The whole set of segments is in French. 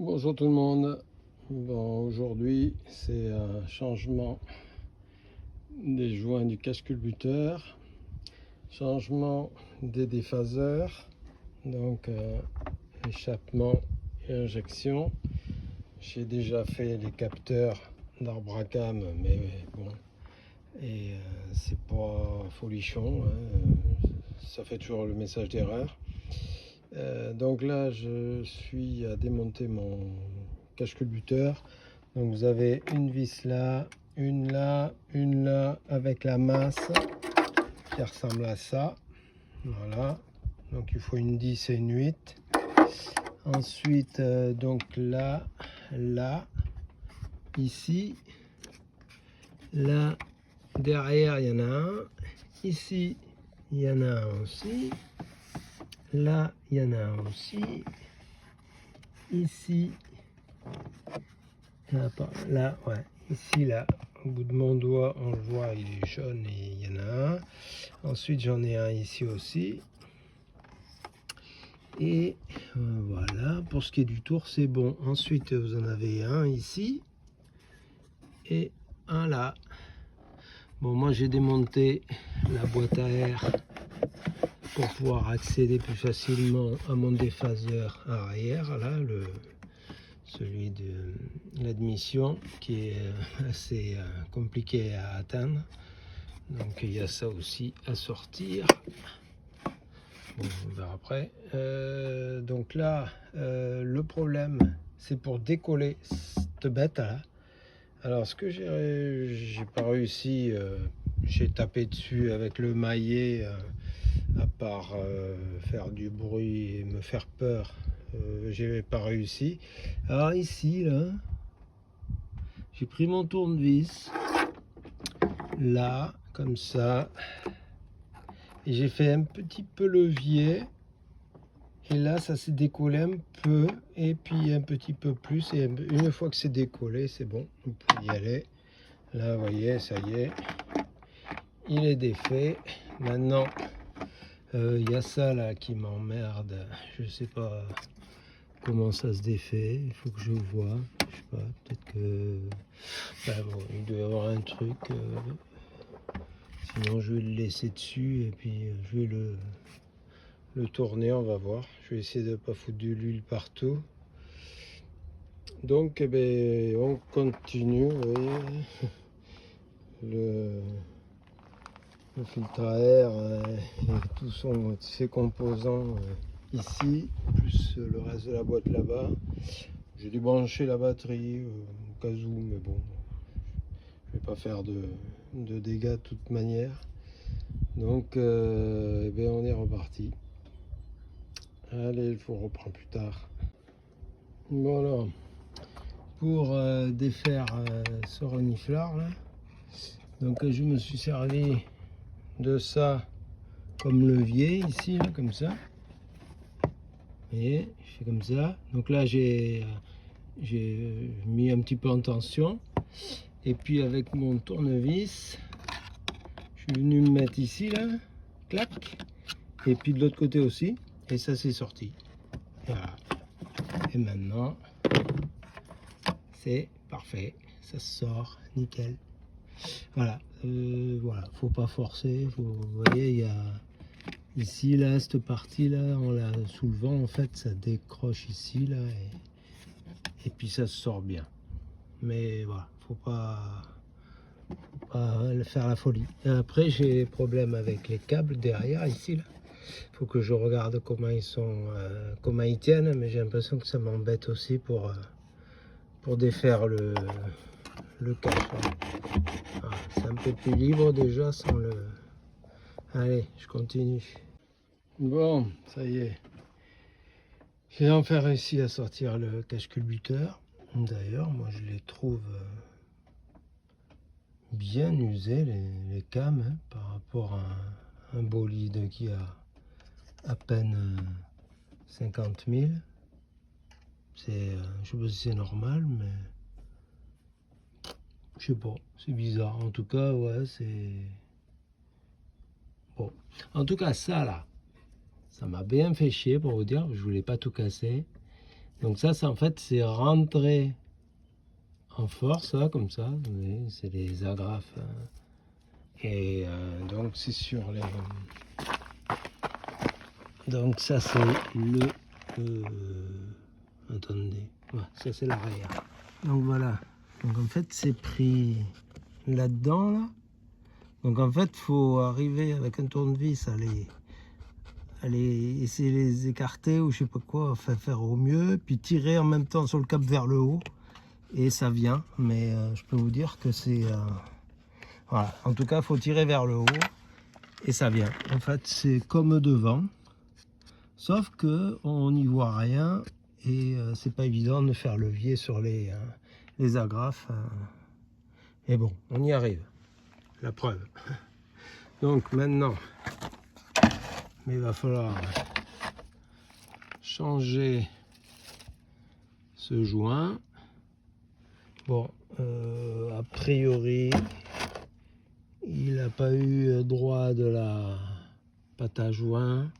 Bonjour tout le monde. Bon, aujourd'hui c'est un changement des joints du cache-culbuteur, changement des déphaseurs, donc échappement et injection. J'ai déjà fait les capteurs d'arbre à cam, mais bon, et c'est pas folichon, hein, ça fait toujours le message d'erreur. Donc là, je suis à démonter mon cache-culbuteur. Donc vous avez une vis là, une là, avec la masse qui ressemble à ça. Voilà. Donc il faut une 10 et une 8. Ensuite, donc là, ici, là, derrière, il y en a un. Ici, il y en a un aussi. Là, il y en a un aussi. Ici, là, ouais. Ici, là, au bout de mon doigt, on le voit, il est jaune et il y en a un. Ensuite, j'en ai un ici aussi. Et voilà, pour ce qui est du tour, c'est bon. Ensuite, vous en avez un ici et un là. Bon, moi, j'ai démonté la boîte à air pour pouvoir accéder plus facilement à mon déphaseur arrière, là, celui de l'admission qui est assez compliqué à atteindre. Donc il y a ça aussi à sortir. Bon, on verra après. Donc là, le problème, c'est pour décoller cette bête là. Alors ce que j'ai pas réussi, j'ai tapé dessus avec le maillet, à part faire du bruit et me faire peur. J'ai pas réussi. Alors ici là, j'ai pris mon tournevis là comme ça et j'ai fait un petit peu levier et là ça s'est décollé un peu et puis un petit peu plus et une fois que c'est décollé c'est bon, vous pouvez y aller. Là vous voyez, ça y est, il est défait. Maintenant il y a ça là qui m'emmerde, je sais pas comment ça se défait, il faut que je vois, je sais pas, peut-être que bon, il doit y avoir un truc, sinon je vais le laisser dessus et puis je vais le tourner, on va voir. Je vais essayer de ne pas foutre de l'huile partout. Donc eh ben, on continue, vous voyez, le filtre à air et tous ses composants ici, plus le reste de la boîte là-bas. J'ai dû brancher la batterie au cas où, mais bon, je vais pas faire de dégâts de toute manière. Donc eh ben, on est reparti. Allez, il faut reprendre plus tard. Voilà, pour défaire ce reniflard là, donc je me suis servi de ça comme levier ici, là, comme ça. Vous voyez, je fais comme ça. Donc là j'ai mis un petit peu en tension. Et puis avec mon tournevis, je suis venu me mettre ici là, clac. Et puis de l'autre côté aussi. Et ça c'est sorti. Voilà. Et maintenant, c'est parfait. Ça sort, nickel. Voilà. Voilà. Faut pas forcer. Vous voyez, il y a ici, là, cette partie-là, en la soulevant, en fait, ça décroche ici, là. Et puis ça sort bien. Mais voilà, faut pas faire la folie. Et après, j'ai des problèmes avec les câbles derrière, ici, là. Faut que je regarde comment ils sont, comment ils tiennent, mais j'ai l'impression que ça m'embête aussi pour défaire le cache. Voilà, c'est un peu plus libre déjà sans le... Allez, je continue. Bon, ça y est. J'ai enfin réussi à sortir le cache-culbuteur. D'ailleurs, moi je les trouve bien usés, les cams, hein, par rapport à un bolide qui a à peine 50 000. C'est, je sais pas si c'est normal, mais je sais pas, c'est bizarre. En tout cas, ouais, c'est bon. En tout cas, ça là, ça m'a bien fait chier pour vous dire. Je voulais pas tout casser, Donc ça en fait c'est rentré en force là, comme ça, vous voyez, c'est les agrafes. Et donc c'est sur les... Donc ça c'est le... attendez, ouais, ça c'est l'arrière. Donc voilà, donc en fait c'est pris là-dedans là. Donc en fait faut arriver avec un tournevis à essayer de les écarter ou je sais pas quoi, enfin faire au mieux, puis tirer en même temps sur le cap vers le haut et ça vient. Mais je peux vous dire que c'est... voilà, en tout cas il faut tirer vers le haut et ça vient. En fait c'est comme devant, sauf que on n'y voit rien et c'est pas évident de faire levier sur les agrafes. Et bon, on y arrive, la preuve. Donc maintenant, mais il va falloir changer ce joint. Bon, a priori, il n'a pas eu droit de la pâte à joint.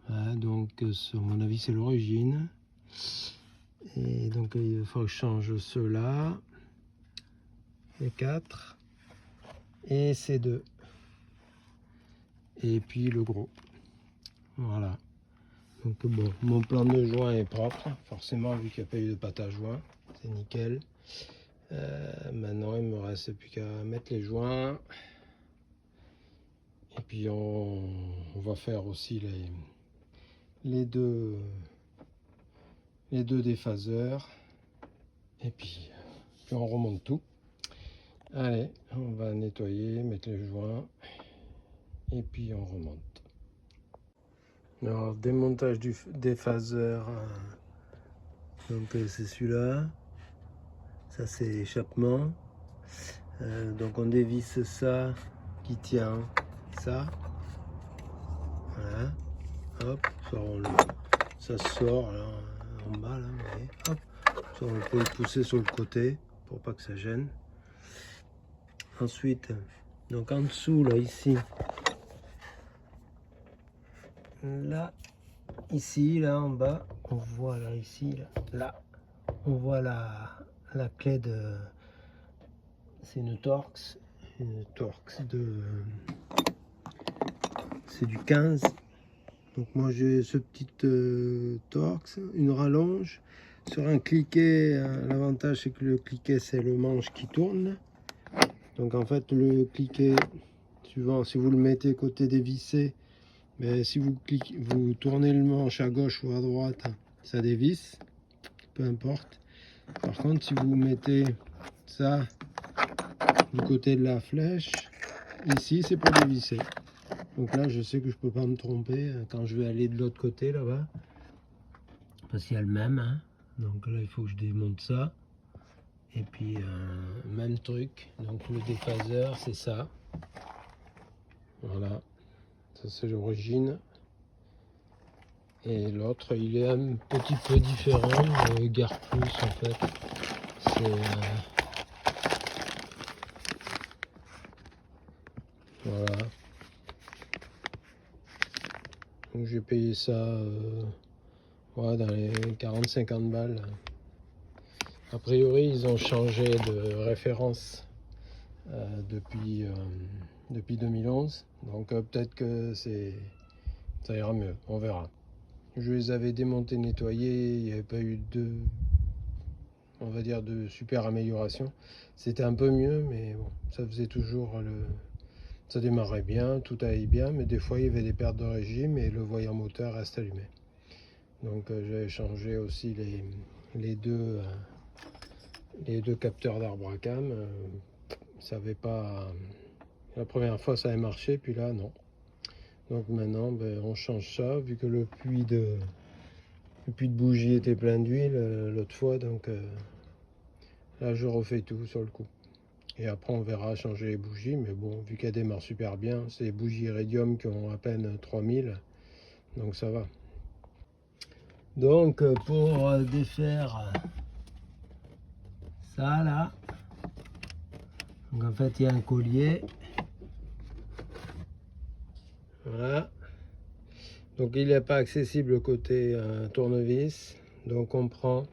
Voilà, donc, à mon avis, c'est l'origine. Et donc, il faut que je change ceux-là. Les 4. Et ces 2. Et puis le gros. Voilà. Donc, bon, mon plan de joint est propre. Forcément, vu qu'il n'y a pas eu de pâte à joint. C'est nickel. Maintenant, il me reste plus qu'à mettre les joints. Et puis, on va faire aussi les deux déphaseurs. Et puis on remonte tout. Allez, on va nettoyer, mettre les joints. Et puis, on remonte. Alors, démontage du déphaseur. Donc, c'est celui-là. Ça, c'est l'échappement. Donc, on dévisse ça qui tient ça. Voilà. Hop, ça sort là, en bas. Là, hop. Ça, on peut le pousser sur le côté pour pas que ça gêne. Ensuite, donc en dessous, là, ici. Là, ici, là, en bas, on voit là, ici, là, on voit la clé de... C'est une Torx de... C'est du 15. Donc moi j'ai ce petit Torx, une rallonge. Sur un cliquet, l'avantage c'est que le cliquet c'est le manche qui tourne. Donc en fait le cliquet, suivant si vous le mettez côté dévissé, mais si vous tournez le manche à gauche ou à droite, ça dévisse, peu importe. Par contre si vous mettez ça du côté de la flèche, ici c'est pour dévisser. Donc là je sais que je peux pas me tromper quand je vais aller de l'autre côté là-bas, parce qu'il y a le même, hein. Donc là il faut que je démonte ça. Et puis même truc, donc le déphaseur c'est ça. Voilà, ça c'est l'origine. Et l'autre il est un petit peu différent, mais guère plus en fait. C'est voilà. Donc j'ai payé ça ouais, dans les 40-50 balles. A priori ils ont changé de référence depuis 2011. Donc peut-être que ça ira mieux, on verra. Je les avais démontés, nettoyés, il n'y avait pas eu on va dire, de super amélioration. C'était un peu mieux, mais bon, ça faisait toujours ça démarrait bien, tout allait bien, mais des fois il y avait des pertes de régime et le voyant moteur reste allumé. Donc j'avais changé aussi les deux capteurs d'arbre à cam. Ça avait pas... La première fois ça avait marché, puis là non. Donc maintenant on change ça, vu que le puits de bougie était plein d'huile l'autre fois, donc là je refais tout sur le coup. Et après on verra changer les bougies, mais bon, vu qu'elles démarrent super bien, c'est des bougies Iridium qui ont à peine 3000, donc ça va. Donc pour défaire ça là, donc en fait il y a un collier, voilà. Donc il n'est pas accessible côté tournevis, Donc on prend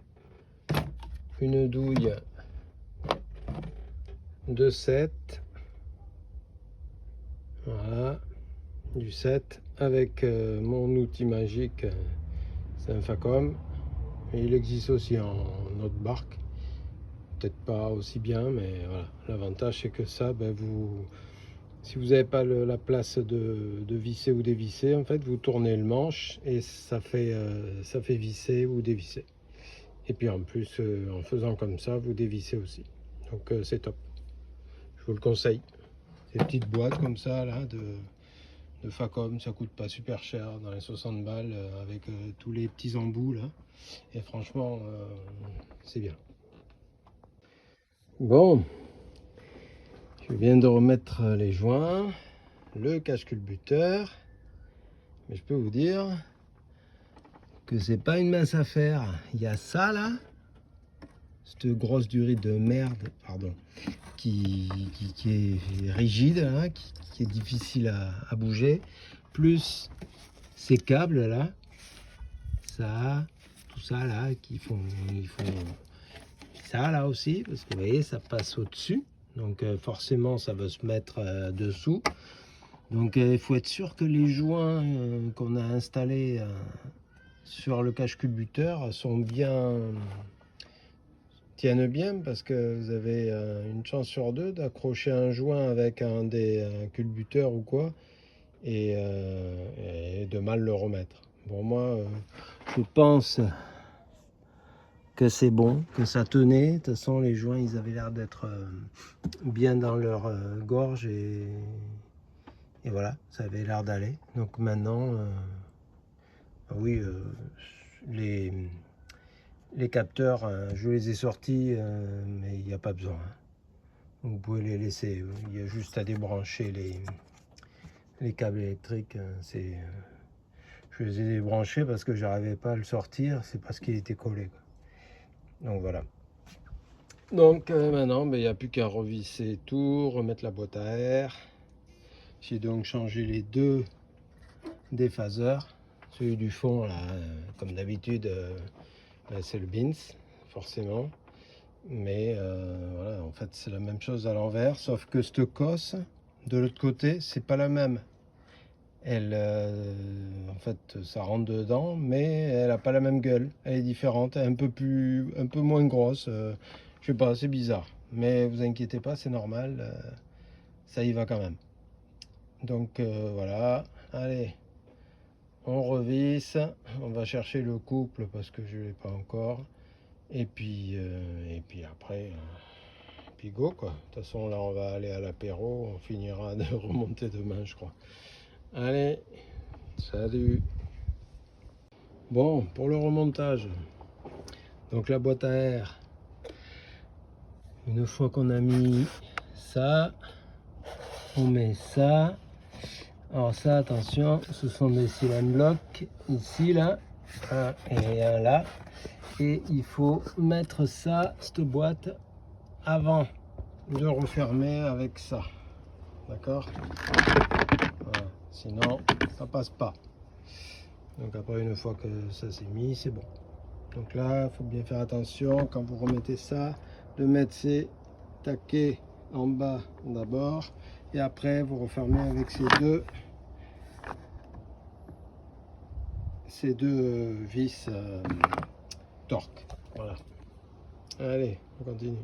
une douille de 7, voilà, du 7 avec mon outil magique, c'est un Facom, et il existe aussi en autre barque, peut-être pas aussi bien, mais voilà, l'avantage c'est que ça, si vous n'avez pas la place de visser ou dévisser, en fait vous tournez le manche et ça fait visser ou dévisser, et puis en plus en faisant comme ça vous dévissez aussi, donc c'est top, je vous le conseille. Ces petites boîtes comme ça là de Facom, ça coûte pas super cher, dans les 60 balles, avec tous les petits embouts là, et franchement c'est bien. Bon, je viens de remettre les joints, le cache-culbuteur, mais je peux vous dire que c'est pas une mince affaire. Il y a ça là, cette grosse durée de merde, pardon, qui est rigide là, qui est difficile à bouger, plus ces câbles là, ça, tout ça là, ils font ça là aussi, parce que vous voyez ça passe au dessus, donc forcément ça va se mettre dessous, donc il faut être sûr que les joints qu'on a installés sur le cache-culbuteur tiennent bien, parce que vous avez une chance sur deux d'accrocher un joint avec un culbuteur ou quoi, et de mal le remettre. Bon, moi je pense que c'est bon, que ça tenait. De toute façon les joints ils avaient l'air d'être bien dans leur gorge, et voilà, ça avait l'air d'aller. Donc maintenant oui, les capteurs je les ai sortis, mais il n'y a pas besoin, hein. Vous pouvez les laisser, il y a juste à débrancher les câbles électriques. Je les ai débranchés parce que j'arrivais pas à le sortir, c'est parce qu'il était collé, quoi. Donc voilà. Donc maintenant il n'y a plus qu'à revisser tout, remettre la boîte à air. J'ai donc changé les deux déphaseurs. Celui du fond là, comme d'habitude, c'est le Bins forcément, mais voilà, en fait c'est la même chose à l'envers, sauf que cette cosse de l'autre côté c'est pas la même. Elle en fait ça rentre dedans, mais elle a pas la même gueule, elle est différente, elle est un peu moins grosse, je sais pas, c'est bizarre, mais vous inquiétez pas, c'est normal, ça y va quand même. Donc voilà, allez, on revisse, on va chercher le couple parce que je l'ai pas encore, et puis après puis go quoi. De toute façon là on va aller à l'apéro, on finira de remonter demain je crois. Allez, salut. Bon, pour le remontage, donc la boîte à air, une fois qu'on a mis ça, on met ça. Alors ça, attention, ce sont des cylindres blocs ici là, un et un là, et il faut mettre ça, cette boîte, avant de refermer avec ça, d'accord, voilà. Sinon ça passe pas. Donc après, une fois que ça c'est mis, c'est bon. Donc là, il faut bien faire attention quand vous remettez ça, de mettre ces taquets en bas d'abord, et après vous refermez avec ces deux vis torque. Voilà. Allez, on continue.